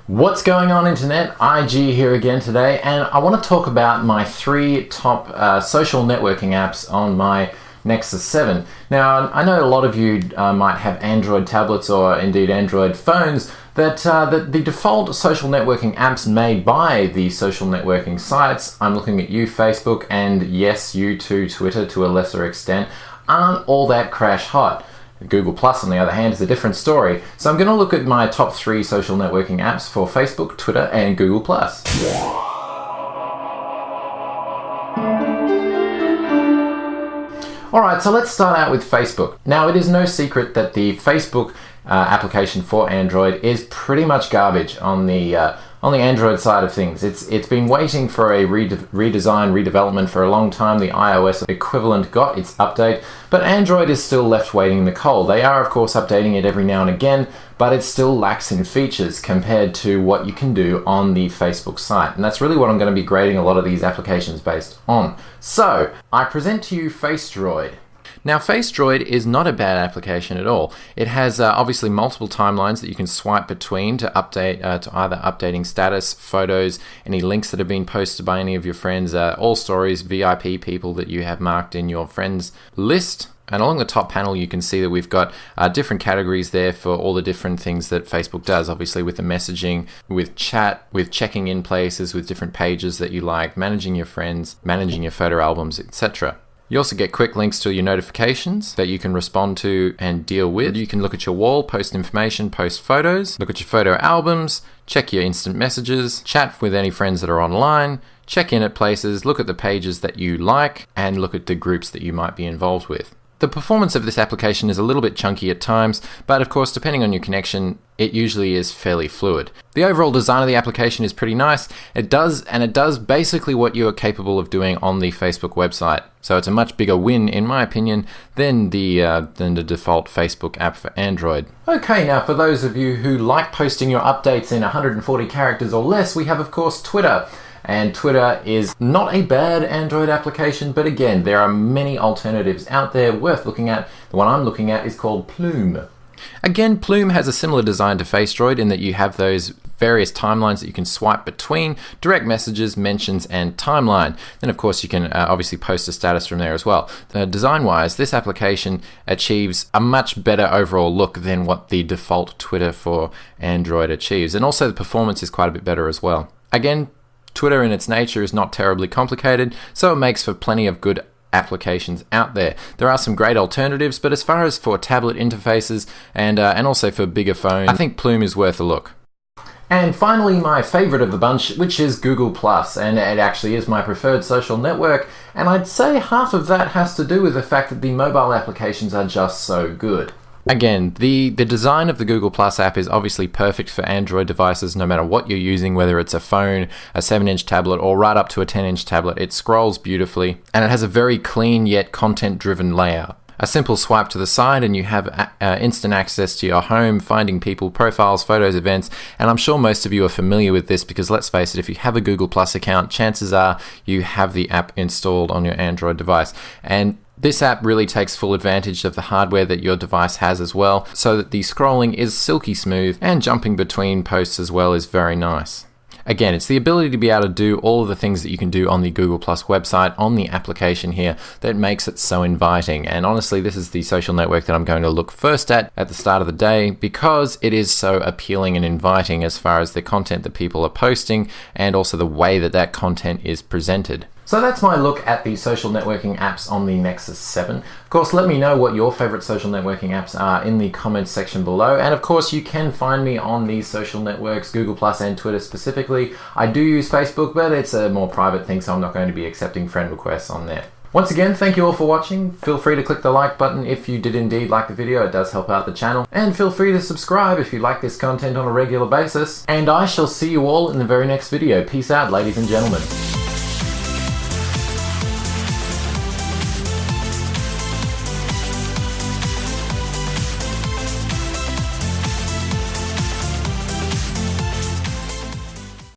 What's going on, internet? IG here again today, and I want to talk about my 3 top social networking apps on my Nexus 7. Now, I know a lot of you might have Android tablets or indeed Android phones that the default social networking apps made by the social networking sites, I'm looking at you, Facebook, and yes, you too, Twitter to a lesser extent, aren't all that crash hot. Google Plus, on the other hand, is a different story. So I'm going to look at my top 3 social networking apps for Facebook, Twitter, and Google Plus. Alright, so let's start out with Facebook. Now, it is no secret that the Facebook application for Android is pretty much garbage on the Android side of things. It's been waiting for a redevelopment for a long time. The iOS equivalent got its update, but Android is still left waiting in the cold. They are, of course, updating it every now and again, but it still lacks in features compared to what you can do on the Facebook site. And that's really what I'm going to be grading a lot of these applications based on. So, I present to you Facedroid. Now, Facedroid is not a bad application at all. It has obviously multiple timelines that you can swipe between to update to either updating status, photos, any links that have been posted by any of your friends, all stories, VIP people that you have marked in your friends list. And along the top panel, you can see that we've got different categories there for all the different things that Facebook does, obviously with the messaging, with chat, with checking in places, with different pages that you like, managing your friends, managing your photo albums, etc. You also get quick links to your notifications that you can respond to and deal with. You can look at your wall, post information, post photos, look at your photo albums, check your instant messages, chat with any friends that are online, check in at places, look at the pages that you like, and look at the groups that you might be involved with. The performance of this application is a little bit chunky at times, but of course, depending on your connection, it usually is fairly fluid. The overall design of the application is pretty nice. It does basically what you are capable of doing on the Facebook website. So it's a much bigger win, in my opinion, than the default Facebook app for Android. Okay, now for those of you who like posting your updates in 140 characters or less, we have, of course, Twitter. And Twitter is not a bad Android application, but again, there are many alternatives out there worth looking at. The one I'm looking at is called Plume. Again, Plume has a similar design to Facedroid in that you have those various timelines that you can swipe between, direct messages, mentions, and timeline. Then, of course, you can obviously post a status from there as well. Design-wise, this application achieves a much better overall look than what the default Twitter for Android achieves. And also, the performance is quite a bit better as well. Again, Twitter in its nature is not terribly complicated, so it makes for plenty of good applications out there. There are some great alternatives, but as far as for tablet interfaces and also for bigger phones, I think Plume is worth a look. And finally, my favorite of the bunch, which is Google Plus, and it actually is my preferred social network, and I'd say half of that has to do with the fact that the mobile applications are just so good. Again, the design of the Google Plus app is obviously perfect for Android devices no matter what you're using, whether it's a phone, a 7-inch tablet, or right up to a 10-inch tablet. It scrolls beautifully, and it has a very clean yet content-driven layout. A simple swipe to the side and you have instant access to your home, finding people, profiles, photos, events, and I'm sure most of you are familiar with this because let's face it, if you have a Google Plus account, chances are you have the app installed on your Android device. And this app really takes full advantage of the hardware that your device has as well, so that the scrolling is silky smooth and jumping between posts as well is very nice. Again, it's the ability to be able to do all of the things that you can do on the Google Plus website on the application here that makes it so inviting. And honestly, this is the social network that I'm going to look first at the start of the day because it is so appealing and inviting as far as the content that people are posting and also the way that that content is presented. So that's my look at the social networking apps on the Nexus 7. Of course, let me know what your favorite social networking apps are in the comments section below. And of course, you can find me on these social networks, Google Plus and Twitter specifically. I do use Facebook, but it's a more private thing, so I'm not going to be accepting friend requests on there. Once again, thank you all for watching. Feel free to click the like button if you did indeed like the video. It does help out the channel. And feel free to subscribe if you like this content on a regular basis. And I shall see you all in the very next video. Peace out, ladies and gentlemen.